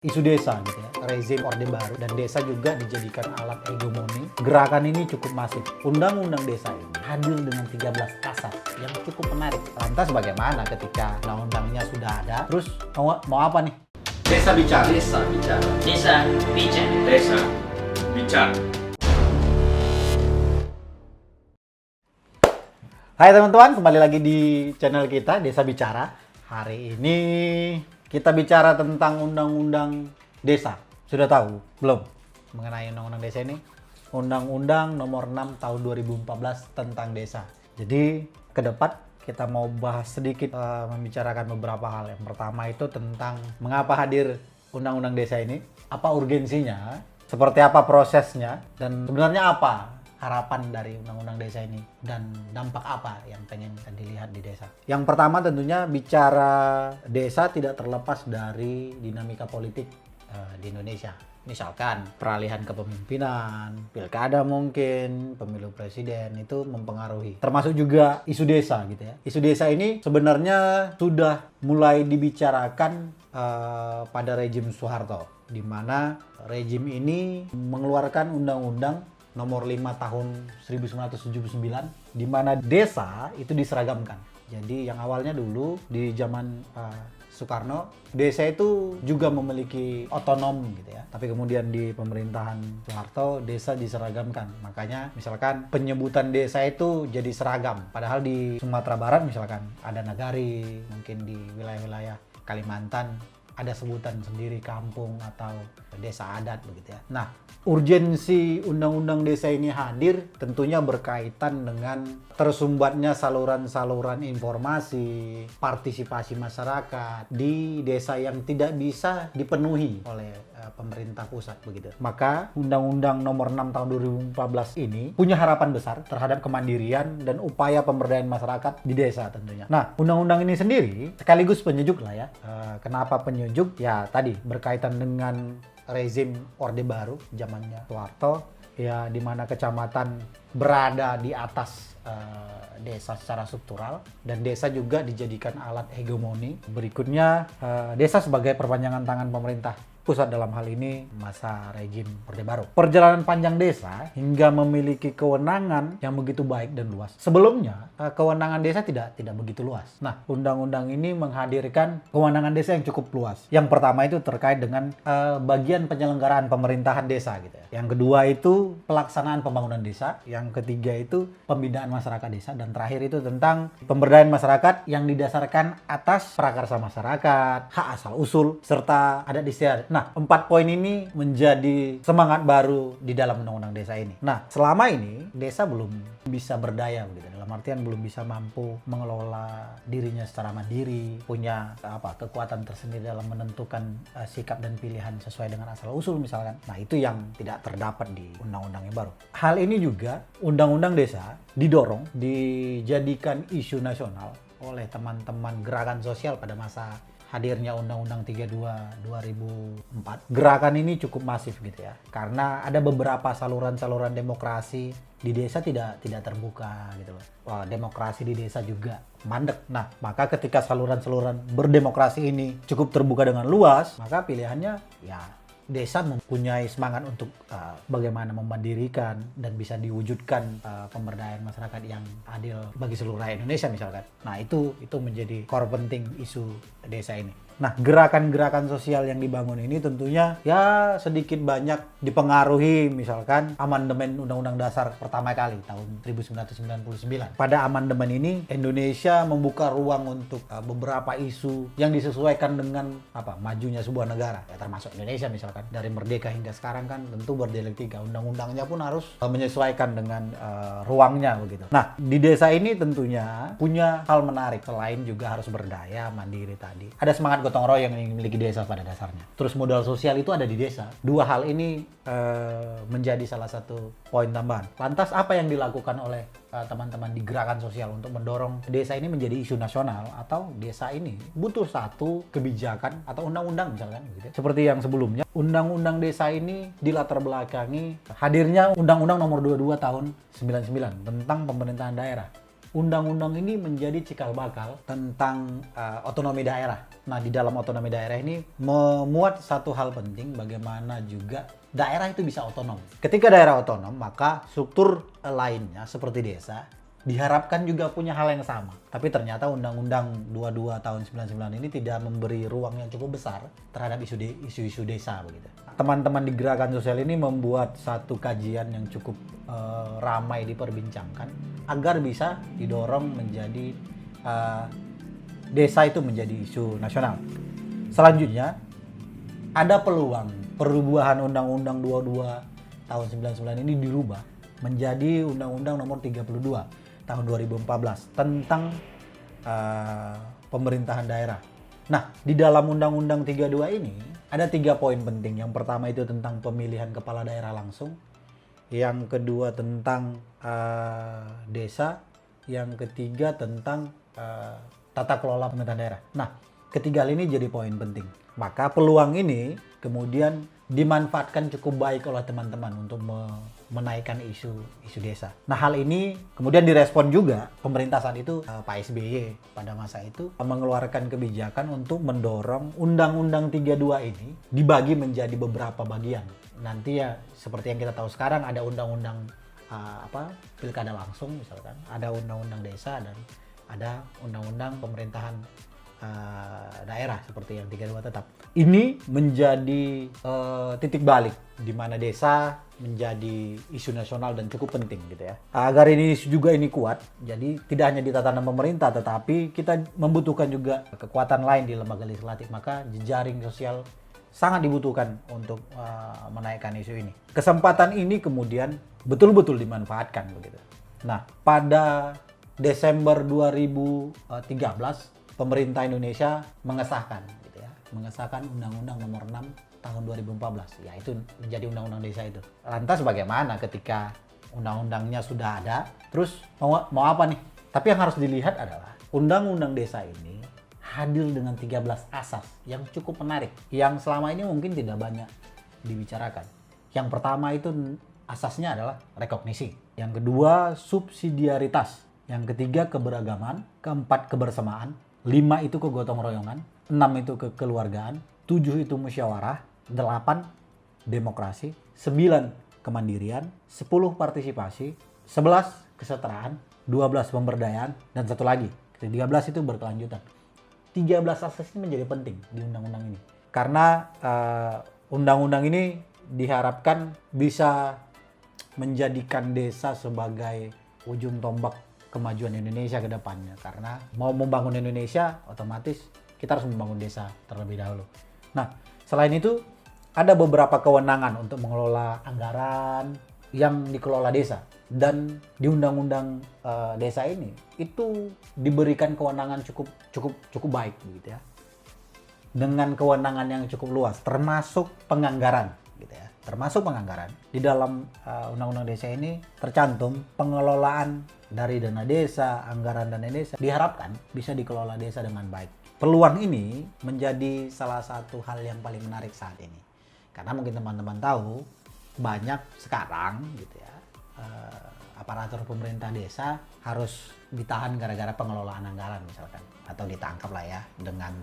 Isu desa gitu ya, rezim Orde Baru dan desa juga dijadikan alat hegemoni. Gerakan ini cukup masif. Undang-undang desa ini hadir dengan 13 asas yang cukup menarik. Lantas bagaimana ketika undang-undangnya sudah ada? Terus mau apa nih? Desa bicara. Desa bicara. Desa bicara. Desa bicara. Hai teman-teman, kembali lagi di channel kita Desa Bicara. Hari ini kita bicara tentang undang-undang desa. Sudah tahu belum mengenai undang-undang desa ini? Undang-undang nomor 6 tahun 2014 tentang desa. Jadi ke depan kita mau bahas sedikit membicarakan beberapa hal. Yang pertama itu tentang mengapa hadir undang-undang desa ini, apa urgensinya, seperti apa prosesnya, dan sebenarnya apa harapan dari undang-undang desa ini dan dampak apa yang pengen dilihat di desa. Yang pertama tentunya bicara desa tidak terlepas dari dinamika politik di Indonesia. Misalkan peralihan kepemimpinan, pilkada mungkin, pemilu presiden itu mempengaruhi. Termasuk juga isu desa gitu ya. Isu desa ini sebenarnya sudah mulai dibicarakan pada rejim Soeharto, di mana rejim ini mengeluarkan undang-undang nomor 5 tahun 1979 di mana desa itu diseragamkan. Jadi yang awalnya dulu di zaman Soekarno, desa itu juga memiliki otonom gitu ya. Tapi kemudian di pemerintahan Soeharto, desa diseragamkan. Makanya misalkan penyebutan desa itu jadi seragam. Padahal di Sumatera Barat misalkan ada nagari, mungkin di wilayah-wilayah Kalimantan ada sebutan sendiri kampung atau desa adat begitu ya. Nah, urgensi undang-undang desa ini hadir tentunya berkaitan dengan tersumbatnya saluran-saluran informasi, partisipasi masyarakat di desa yang tidak bisa dipenuhi oleh pemerintah pusat begitu. Maka Undang-Undang Nomor 6 Tahun 2014 ini punya harapan besar terhadap kemandirian dan upaya pemberdayaan masyarakat di desa tentunya. Nah, undang-undang ini sendiri sekaligus penyejuk lah ya. Kenapa penyejuk? Ya tadi berkaitan dengan rezim Orde Baru zamannya Soeharto, ya di mana kecamatan berada di atas desa secara struktural dan desa juga dijadikan alat hegemoni. Berikutnya desa sebagai perpanjangan tangan pemerintah pusat dalam hal ini masa rejim Orde Baru. Perjalanan panjang desa hingga memiliki kewenangan yang begitu baik dan luas. Sebelumnya kewenangan desa tidak begitu luas. Nah, undang-undang ini menghadirkan kewenangan desa yang cukup luas. Yang pertama itu terkait dengan bagian penyelenggaraan pemerintahan desa gitu ya. Yang kedua itu pelaksanaan pembangunan desa. Yang ketiga itu pembinaan masyarakat desa, dan terakhir itu tentang pemberdayaan masyarakat yang didasarkan atas prakarsa masyarakat, hak asal usul, serta adat istiadat. Nah, 4 poin ini menjadi semangat baru di dalam undang-undang desa ini. Nah, selama ini desa belum bisa berdaya begitu. Dalam artian belum bisa mampu mengelola dirinya secara mandiri, punya kekuatan tersendiri dalam menentukan sikap dan pilihan sesuai dengan asal usul misalkan. Nah, itu yang tidak terdapat di undang-undang yang baru. Hal ini juga undang-undang desa didorong dijadikan isu nasional oleh teman-teman gerakan sosial pada masa hadirnya Undang-Undang 32 2004. Gerakan ini cukup masif gitu ya. Karena ada beberapa saluran-saluran demokrasi di desa tidak terbuka gitu loh. Wah, demokrasi di desa juga mandek. Nah, maka ketika saluran-saluran berdemokrasi ini cukup terbuka dengan luas, maka pilihannya ya desa mempunyai semangat untuk bagaimana memandirikan dan bisa diwujudkan pemberdayaan masyarakat yang adil bagi seluruh rakyat Indonesia misalkan. Nah, itu menjadi core penting isu desa ini. Nah, gerakan-gerakan sosial yang dibangun ini tentunya ya sedikit banyak dipengaruhi misalkan amandemen Undang-Undang Dasar pertama kali tahun 1999. Pada amandemen ini Indonesia membuka ruang untuk beberapa isu yang disesuaikan dengan majunya sebuah negara, ya, termasuk Indonesia misalkan. Dari merdeka hingga sekarang kan tentu berdialektika. Undang-undangnya pun harus menyesuaikan dengan ruangnya begitu. Nah, di desa ini tentunya punya hal menarik selain juga harus berdaya mandiri tadi. Ada semangat gotong royong yang dimiliki desa pada dasarnya. Terus modal sosial itu ada di desa. Dua hal ini menjadi salah satu poin tambahan. Lantas apa yang dilakukan oleh teman-teman di gerakan sosial untuk mendorong desa ini menjadi isu nasional, atau desa ini butuh satu kebijakan atau undang-undang misalkan gitu. Seperti yang sebelumnya, undang-undang desa ini dilatar belakangi hadirnya Undang-Undang Nomor 22 Tahun 99 tentang pemerintahan daerah. undang-undang ini menjadi cikal bakal tentang otonomi daerah. Nah, di dalam otonomi daerah ini memuat satu hal penting, bagaimana juga daerah itu bisa otonom. Ketika daerah otonom, maka struktur lainnya seperti desa diharapkan juga punya hal yang sama. Tapi ternyata Undang-Undang 22 tahun 99 ini tidak memberi ruang yang cukup besar terhadap isu-isu desa begitu. Teman-teman di gerakan sosial ini membuat satu kajian yang cukup ramai diperbincangkan agar bisa didorong menjadi desa itu menjadi isu nasional. Selanjutnya ada peluang perubahan Undang-Undang 22 tahun 99 ini dirubah menjadi Undang-Undang nomor 32 tahun 2014 tentang pemerintahan daerah. Nah, di dalam Undang-Undang 32 ini ada 3 poin penting. Yang pertama itu tentang pemilihan kepala daerah langsung. Yang kedua tentang desa. Yang ketiga tentang tata kelola pemerintahan daerah. Nah, ketiga hal ini jadi poin penting. Maka peluang ini kemudian dimanfaatkan cukup baik oleh teman-teman untuk menaikkan isu desa. Nah, hal ini kemudian direspon juga pemerintah saat itu, Pak SBY pada masa itu mengeluarkan kebijakan untuk mendorong Undang-Undang 32 ini dibagi menjadi beberapa bagian. Nanti ya seperti yang kita tahu sekarang ada Undang-Undang pilkada langsung misalkan, ada Undang-Undang desa dan ada Undang-Undang pemerintahan daerah seperti yang 32 tetap. Ini menjadi titik balik di mana desa menjadi isu nasional dan cukup penting gitu ya. Agar ini juga ini kuat, jadi tidak hanya di tatanan pemerintah tetapi kita membutuhkan juga kekuatan lain di lembaga legislatif. Maka jejaring sosial sangat dibutuhkan untuk menaikkan isu ini. Kesempatan ini kemudian betul-betul dimanfaatkan begitu. Nah, pada Desember 2013 pemerintah Indonesia mengesahkan Undang-Undang Nomor 6 tahun 2014, yaitu menjadi Undang-Undang Desa itu. Lantas bagaimana ketika undang-undangnya sudah ada, terus mau apa nih? Tapi yang harus dilihat adalah Undang-Undang Desa ini hadir dengan 13 asas yang cukup menarik, yang selama ini mungkin tidak banyak dibicarakan. Yang pertama itu asasnya adalah rekognisi. Yang kedua subsidiaritas. Yang ketiga keberagaman. Keempat kebersamaan. 5 itu kegotong royongan, 6 itu kekeluargaan, 7 itu musyawarah, 8 demokrasi, 9 kemandirian, 10 partisipasi, 11 kesetaraan, 12 pemberdayaan, dan satu lagi, 13 itu berkelanjutan. 13 asas ini menjadi penting di undang-undang ini. Karena undang-undang ini diharapkan bisa menjadikan desa sebagai ujung tombak kemajuan Indonesia ke depannya. Karena mau membangun Indonesia, otomatis kita harus membangun desa terlebih dahulu. Nah, selain itu ada beberapa kewenangan untuk mengelola anggaran yang dikelola desa. Dan di undang-undang desa ini itu diberikan kewenangan cukup baik gitu ya. Dengan kewenangan yang cukup luas, termasuk penganggaran gitu ya. Termasuk penganggaran. Di dalam undang-undang desa ini tercantum pengelolaan dari dana desa, anggaran dana desa diharapkan bisa dikelola desa dengan baik. Peluang ini menjadi salah satu hal yang paling menarik saat ini. Karena mungkin teman-teman tahu banyak sekarang gitu ya, aparatur pemerintah desa harus ditahan gara-gara pengelolaan anggaran misalkan, atau ditangkap lah ya dengan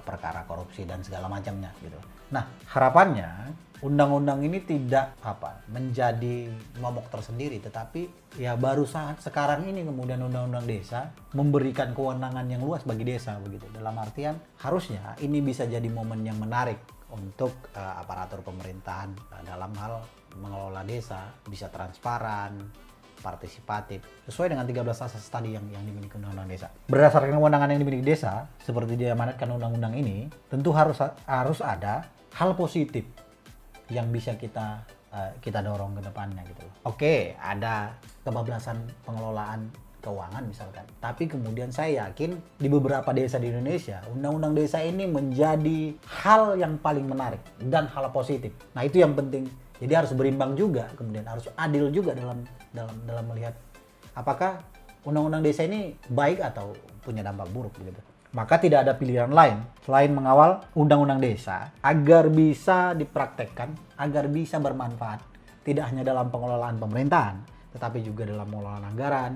perkara korupsi dan segala macamnya gitu. Nah, harapannya undang-undang ini tidak menjadi momok tersendiri, tetapi ya baru saat sekarang ini kemudian undang-undang desa memberikan kewenangan yang luas bagi desa begitu. Dalam artian harusnya ini bisa jadi momen yang menarik untuk aparatur pemerintahan dalam hal mengelola desa bisa transparan, partisipatif, sesuai dengan 13 asas tadi yang dimiliki undang-undang desa. Berdasarkan kewenangan yang dimiliki desa, seperti diamanatkan undang-undang ini, tentu harus ada hal positif yang bisa kita dorong ke depannya gitu loh. Oke, ada kebablasan pengelolaan keuangan misalkan. Tapi kemudian saya yakin di beberapa desa di Indonesia, undang-undang desa ini menjadi hal yang paling menarik dan hal positif. Nah, itu yang penting. Jadi harus berimbang juga, kemudian harus adil juga dalam melihat apakah undang-undang desa ini baik atau punya dampak buruk begitu. Maka tidak ada pilihan lain selain mengawal undang-undang desa agar bisa dipraktekkan, agar bisa bermanfaat tidak hanya dalam pengelolaan pemerintahan, tetapi juga dalam pengelolaan anggaran,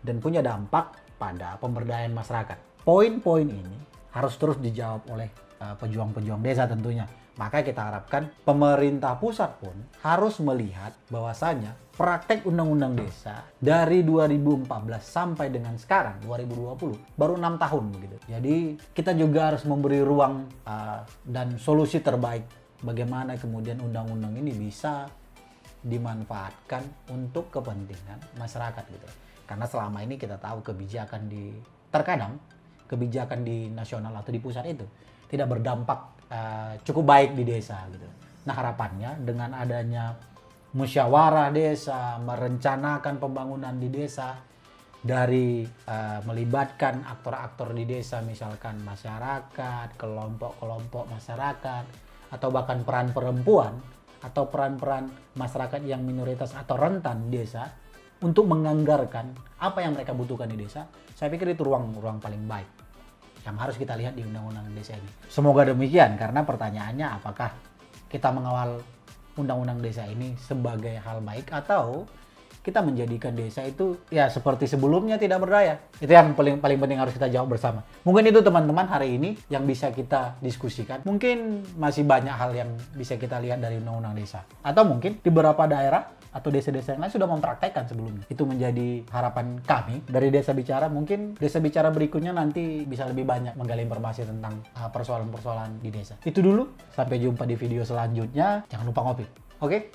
dan punya dampak pada pemberdayaan masyarakat. Poin-poin ini harus terus dijawab oleh pejuang-pejuang desa tentunya. Maka kita harapkan pemerintah pusat pun harus melihat bahwasanya praktek undang-undang desa dari 2014 sampai dengan sekarang 2020 baru 6 tahun begitu. Jadi kita juga harus memberi ruang dan solusi terbaik bagaimana kemudian undang-undang ini bisa dimanfaatkan untuk kepentingan masyarakat gitu. Karena selama ini kita tahu terkadang kebijakan di nasional atau di pusat itu tidak berdampak cukup baik di desa gitu. Nah harapannya dengan adanya musyawarah desa, merencanakan pembangunan di desa dari melibatkan aktor-aktor di desa, misalkan masyarakat, kelompok-kelompok masyarakat, atau bahkan peran perempuan atau peran-peran masyarakat yang minoritas atau rentan di desa untuk menganggarkan apa yang mereka butuhkan di desa. Saya pikir itu ruang paling baik yang harus kita lihat di undang-undang desa ini. Semoga demikian, karena pertanyaannya apakah kita mengawal undang-undang desa ini sebagai hal baik atau kita menjadikan desa itu ya seperti sebelumnya tidak berdaya. Itu yang paling penting harus kita jawab bersama. Mungkin itu teman-teman hari ini yang bisa kita diskusikan. Mungkin masih banyak hal yang bisa kita lihat dari undang-undang desa. Atau mungkin di beberapa daerah atau desa-desa yang lain sudah mempraktekkan sebelumnya. Itu menjadi harapan kami dari Desa Bicara. Mungkin Desa Bicara berikutnya nanti bisa lebih banyak menggali informasi tentang persoalan-persoalan di desa. Itu dulu, sampai jumpa di video selanjutnya. Jangan lupa ngopi. Oke?